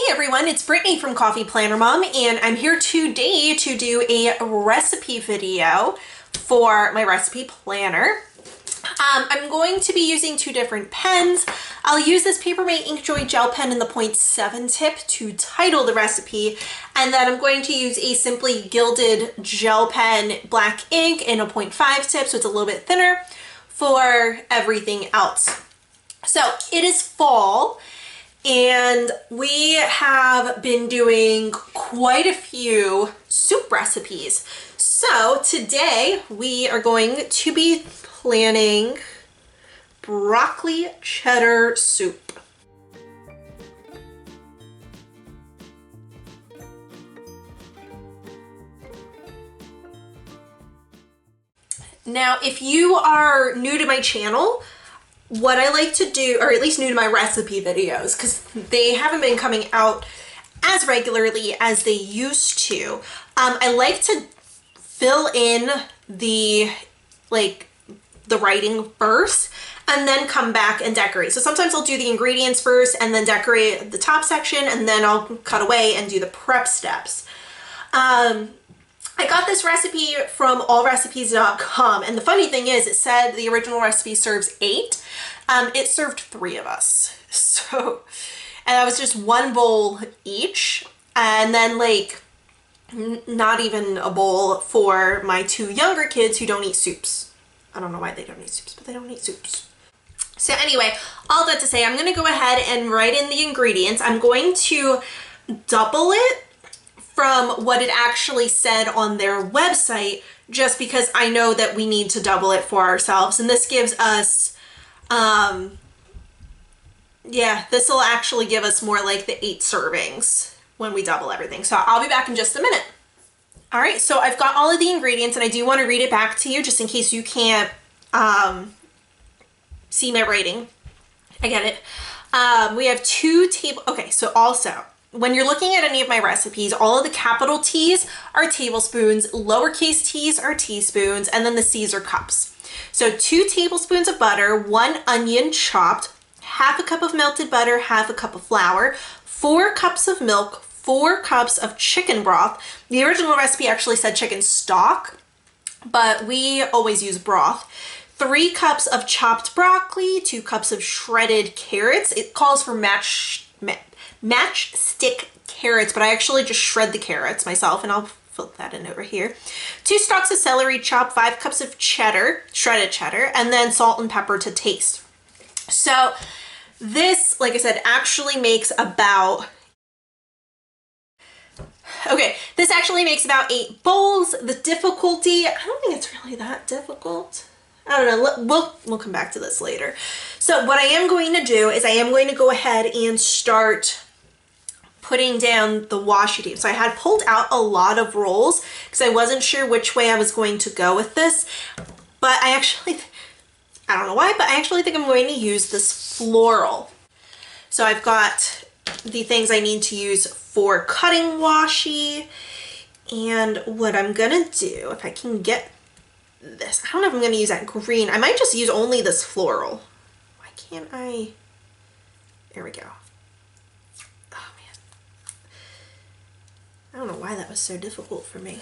Hey everyone, it's Brittany from Coffee Planner Mom, and I'm here today to do a recipe video for my recipe planner. I'm going to be using two different pens. I'll use this Papermate Inkjoy gel pen in the 0.7 tip to title the recipe, and then I'm going to use a Simply Gilded gel pen black ink in a 0.5 tip, so it's a little bit thinner, for everything else. So it is fall, and we have been doing quite a few soup recipes. So today we are going to be planning broccoli cheddar soup. Now, if you are new to my channel, what I like to do, or at least new to my recipe videos, because they haven't been coming out as regularly as they used to, I like to fill in the writing first and then come back and decorate. So sometimes I'll do the ingredients first and then decorate the top section, and then I'll cut away and do the prep steps. I got this recipe from allrecipes.com, and the funny thing is, it said the original recipe serves 8. It served 3 of us. So, and that was just 1 bowl each, and then not even a bowl for my 2 younger kids who don't eat soups. I don't know why they don't eat soups, but they don't eat soups. So anyway, all that to say, I'm gonna go ahead and write in the ingredients. I'm going to double it from what it actually said on their website, just because I know that we need to double it for ourselves. And this gives us, this will actually give us more like the 8 servings when we double everything. So I'll be back in just a minute. All right, so I've got all of the ingredients, and I do want to read it back to you just in case you can't see my writing. I get it. We have 2 okay, so also, when you're looking at any of my recipes, all of the capital T's are tablespoons, lowercase t's are teaspoons, and then the C's are cups. So 2 tablespoons of butter, 1 onion chopped, half a cup of melted butter, half a cup of flour, 4 cups of milk, 4 cups of chicken broth. The original recipe actually said chicken stock, but we always use broth. 3 cups of chopped broccoli, 2 cups of shredded carrots. It calls for matchstick carrots, but I actually just shred the carrots myself, and I'll fill that in over here. 2 stalks of celery chopped, 5 cups of cheddar, shredded cheddar, and then salt and pepper to taste. So this, like I said, actually makes about, this actually makes about 8 bowls. The difficulty, I don't think it's really that difficult. I don't know, we'll come back to this later. So what I am going to do is I am going to go ahead and start putting down the washi tape. So I had pulled out a lot of rolls because I wasn't sure which way I was going to go with this, but I don't know why, but I actually think I'm going to use this floral. So I've got the things I need to use for cutting washi, and what I'm gonna do, if I can get this, I don't know if I'm gonna use that green. I might just use only this floral. Why can't I? There we go. Oh man. I don't know why that was so difficult for me.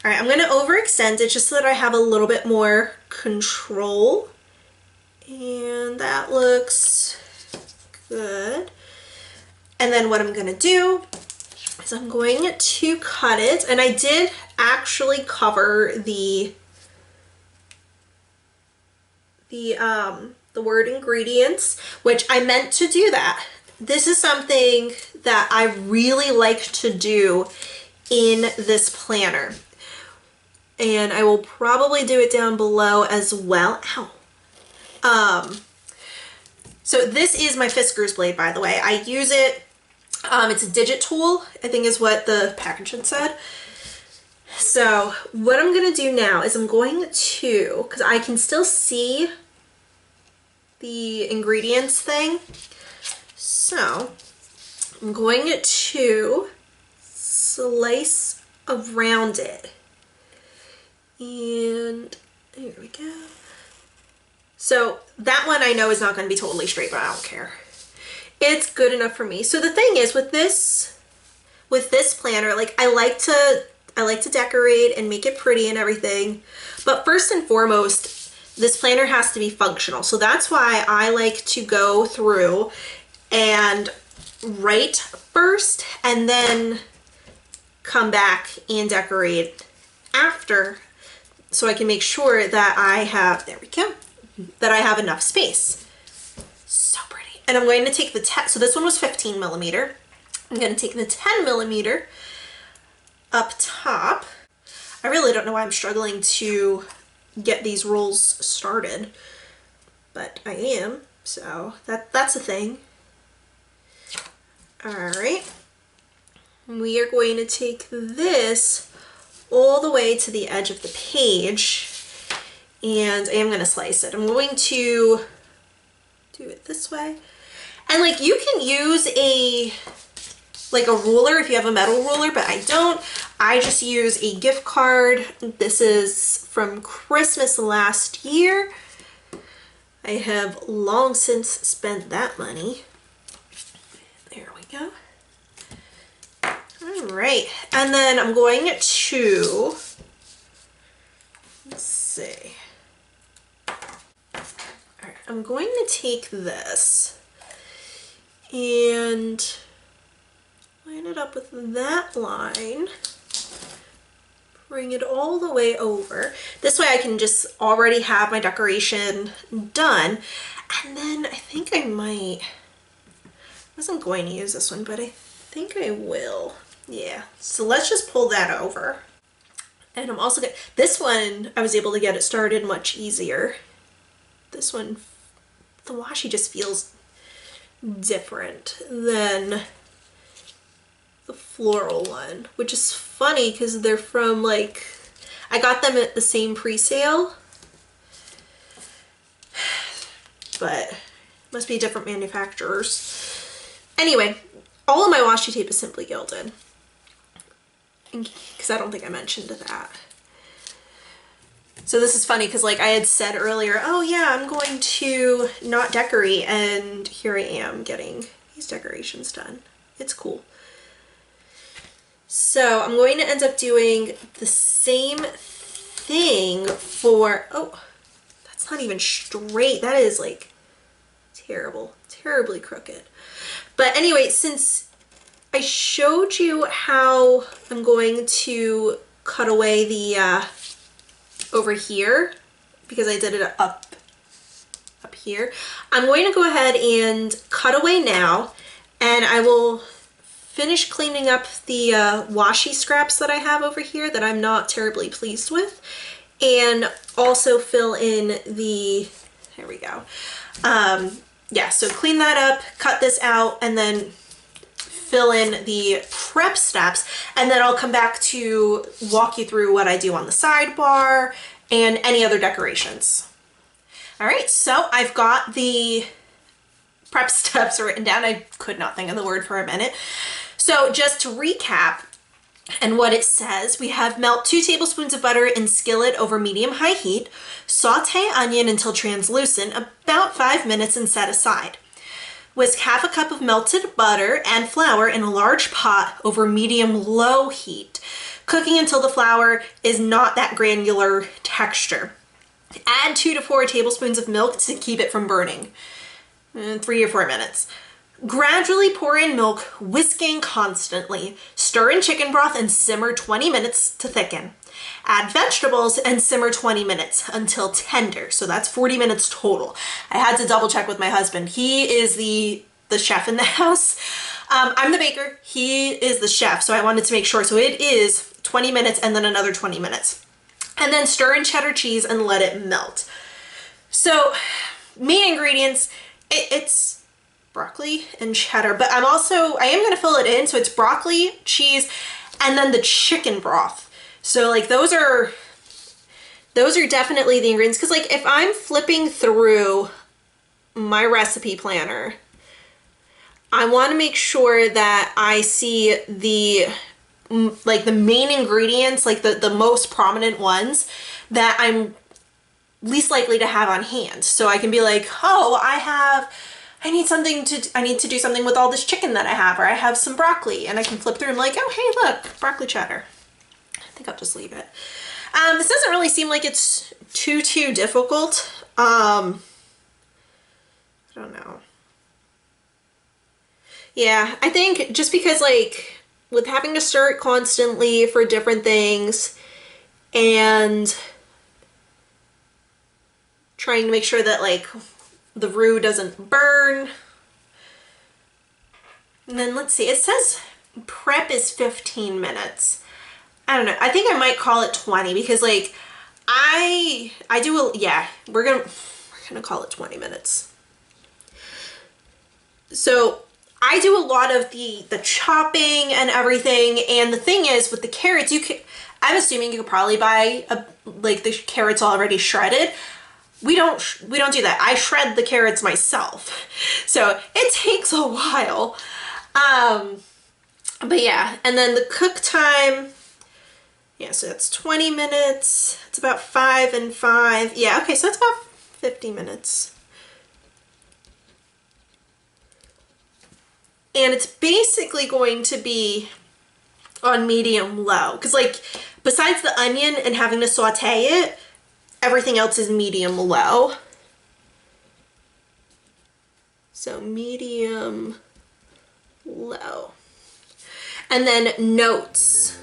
All right, I'm gonna overextend it just so that I have a little bit more control. And that looks good. And then what I'm gonna do is I'm going to cut it, and I did actually cover the word ingredients, which I meant to do that. This is something that I really like to do in this planner, and I will probably do it down below as well. Ow. So this is my Fiskars blade, by the way. I use it, it's a digit tool, I think is what the package had said. So what I'm gonna do now is I'm going to, because I can still see the ingredients thing, so I'm going to slice around it, and there we go. So that one I know is not going to be totally straight, but I don't care. It's good enough for me. So the thing is with this planner, like I like to decorate and make it pretty and everything. But first and foremost, this planner has to be functional. So that's why I like to go through and write first and then come back and decorate after, so I can make sure that I have, there we go, that I have enough space. So pretty. And I'm going to take the 10, so this one was 15 millimeter. I'm going to take the 10 millimeter up top. I really don't know why I'm struggling to get these rolls started, but I am, so that's a thing. All right, we are going to take this all the way to the edge of the page, and I am going to slice it. I'm going to do it this way, and like you can use a ruler if you have a metal ruler, but I don't. I just use a gift card. This is from Christmas last year. I have long since spent that money. There we go. All right, and then I'm going to, let's see. All right, I'm going to take this and line it up with that line, bring it all the way over. This way I can just already have my decoration done. And then I think I wasn't going to use this one, but I think I will. Yeah, so let's just pull that over. And I'm also good. This one, I was able to get it started much easier. This one, the washi just feels different than the floral one, which is funny because they're from like, I got them at the same pre-sale, but must be different manufacturers. Anyway, all of my washi tape is simply gilded, because I don't think I mentioned that. So this is funny because like I had said earlier, oh yeah, I'm going to not decorate, and here I am getting these decorations done. It's cool. So I'm going to end up doing the same thing for, oh, that's not even straight. That is like terrible, terribly crooked. But anyway, since I showed you how I'm going to cut away the, over here, because I did it up here, I'm going to go ahead and cut away now, and I will finish cleaning up the washi scraps that I have over here that I'm not terribly pleased with, and also fill in the, there we go. Yeah, so clean that up, cut this out, and then fill in the prep steps, and then I'll come back to walk you through what I do on the sidebar and any other decorations. All right, so I've got the prep steps written down. I could not think of the word for a minute. So just to recap and what it says, we have melt 2 tablespoons of butter in skillet over medium-high heat, saute onion until translucent, about 5 minutes, and set aside. Whisk half a cup of melted butter and flour in a large pot over medium-low heat, cooking until the flour is not that granular texture. Add 2 to 4 tablespoons of milk to keep it from burning. 3 or 4 minutes. Gradually pour in milk, whisking constantly. Stir in chicken broth and simmer 20 minutes to thicken. Add vegetables and simmer 20 minutes until tender. So that's 40 minutes total. I had to double check with my husband. He is the chef in the house. I'm the baker. He is the chef. So I wanted to make sure. So it is 20 minutes and then another 20 minutes. And then stir in cheddar cheese and let it melt. So main ingredients, it's broccoli and cheddar, but I am going to fill it in. So it's broccoli, cheese, and then the chicken broth. So like those are definitely the ingredients. Cause like if I'm flipping through my recipe planner, I want to make sure that I see the main ingredients, like the most prominent ones that I'm least likely to have on hand. So I can be like, oh, I I need to do something with all this chicken that I have, or I have some broccoli, and I can flip through and like, oh, hey, look, broccoli cheddar. I think I'll just leave it. This doesn't really seem like it's too difficult. I don't know. Yeah, I think just because like with having to stir it constantly for different things and trying to make sure that like the roux doesn't burn. And then let's see, it says prep is 15 minutes. I don't know. I think I might call it 20 because like we're gonna call it 20 minutes. So I do a lot of the chopping and everything, and the thing is with the carrots, I'm assuming you could probably buy like the carrots already shredded. We don't do that. I shred the carrots myself, so it takes a while. But yeah, and then the cook time. Yeah, so that's 20 minutes. It's about 5 and 5. Yeah, okay, so that's about 50 minutes. And it's basically going to be on medium low. Because like, besides the onion and having to saute it, everything else is medium low. So medium low. And then notes.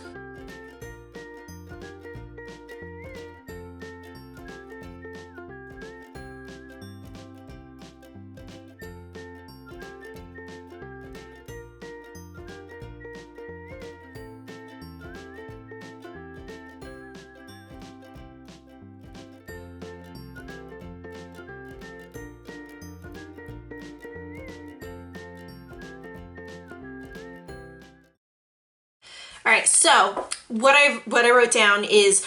All right, so what I wrote down is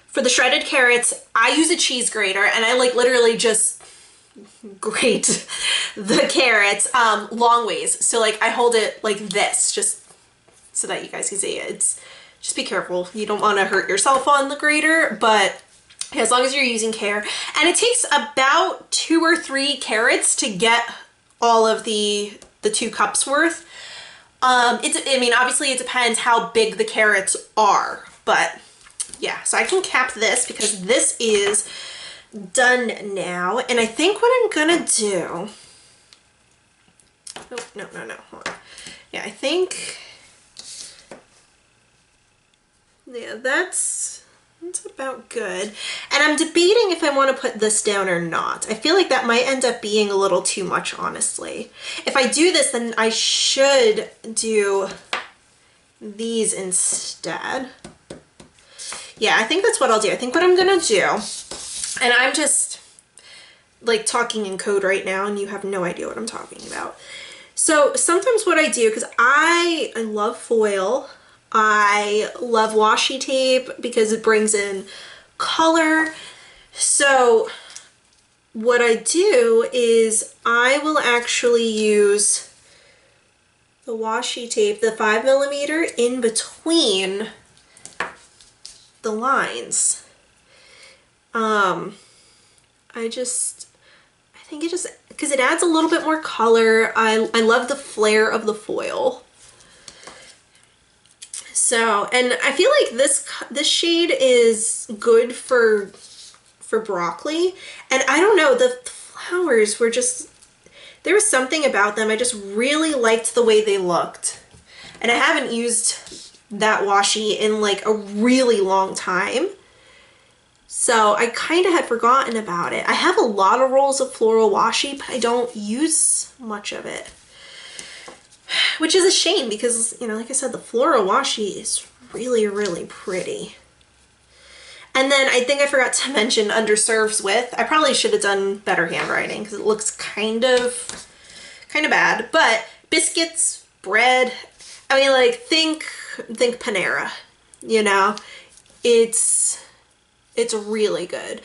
for the shredded carrots, I use a cheese grater and I like literally just grate the carrots long ways. So like I hold it like this just so that you guys can see it. Just be careful. You don't want to hurt yourself on the grater, but as long as you're using care. And it takes about 2 or 3 carrots to get all of the 2 cups worth. I mean, obviously it depends how big the carrots are, but yeah, so I can cap this because this is done now. And I think what I'm gonna do, oh, no, hold on. Yeah, I think, yeah, that's about good. And I'm debating if I want to put this down or not. I feel like that might end up being a little too much, honestly. If I do this, then I should do these instead. Yeah, I think that's what I'll do. I think what I'm gonna do, and I'm just like talking in code right now and you have no idea what I'm talking about. So sometimes what I do, because I love foil, I love washi tape because it brings in color. So what I do is I will actually use the washi tape, the 5mm, in between the lines. I think it just, because it adds a little bit more color. I love the flare of the foil. So, and I feel like this shade is good for broccoli. And I don't know, the flowers were just, there was something about them. I just really liked the way they looked. And I haven't used that washi in like a really long time. So I kind of had forgotten about it. I have a lot of rolls of floral washi, but I don't use much of it. Which is a shame because, you know, like I said, the floral washi is really, really pretty. And then I think I forgot to mention under serves with. I probably should have done better handwriting because it looks kind of bad. But biscuits, bread, I mean, like think Panera, you know, it's really good.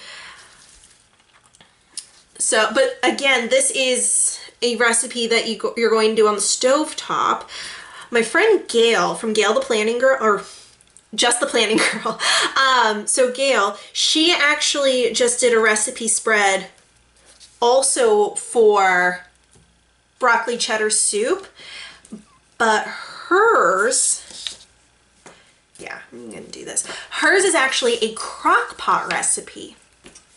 So, but again, this is a recipe that you're going to do on the stove top. My friend Gail from Gail the Planning Girl, or just the Planning Girl. So Gail, she actually just did a recipe spread also for broccoli cheddar soup, but hers, yeah, I'm gonna do this. Hers is actually a crock pot recipe.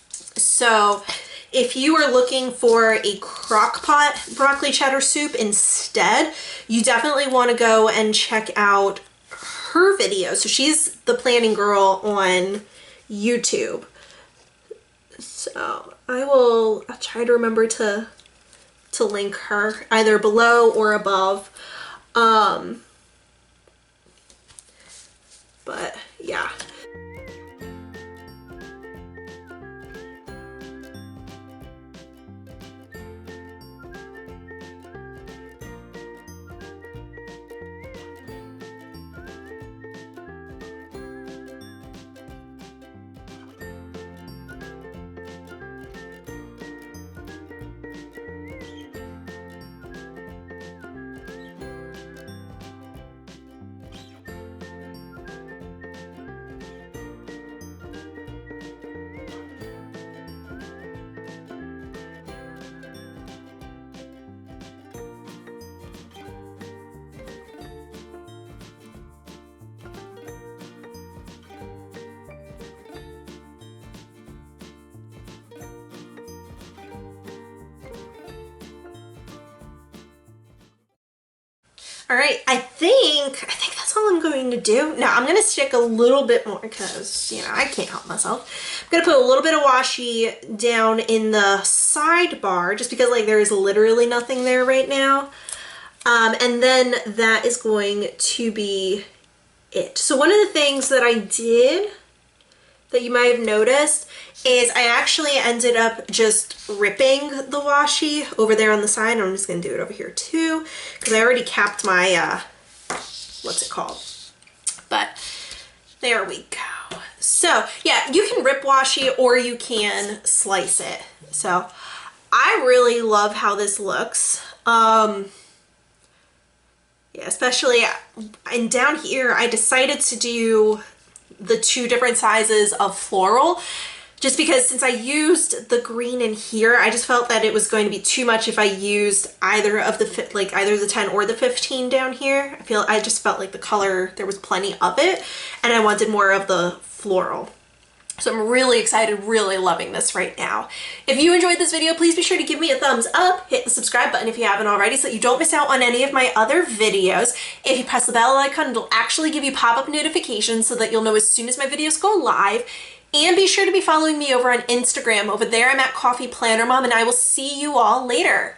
So if you are looking for a crock pot broccoli cheddar soup instead, you definitely want to go and check out her video. So she's the planning girl on YouTube. So I'll try to remember to link her either below or above. But yeah. All right, I think that's all I'm going to do. Now I'm gonna stick a little bit more because, you know, I can't help myself. I'm gonna put a little bit of washi down in the sidebar just because like there is literally nothing there right now. And then that is going to be it. So one of the things that I did that you might have noticed is I actually ended up just ripping the washi over there on the side. I'm just gonna do it over here too, because I already capped my, what's it called? But there we go. So yeah, you can rip washi or you can slice it. So I really love how this looks. Yeah, especially, and down here, I decided to do the 2 different sizes of floral just because since I used the green in here, I just felt that it was going to be too much if I used either of the either the 10 or the 15 down here. I just felt like the color, there was plenty of it and I wanted more of the floral. So I'm really excited, really loving this right now. If you enjoyed this video, please be sure to give me a thumbs up, hit the subscribe button if you haven't already so that you don't miss out on any of my other videos. If you press the bell icon, it'll actually give you pop-up notifications so that you'll know as soon as my videos go live. And be sure to be following me over on Instagram. Over there, I'm at Coffee Planner Mom, and I will see you all later.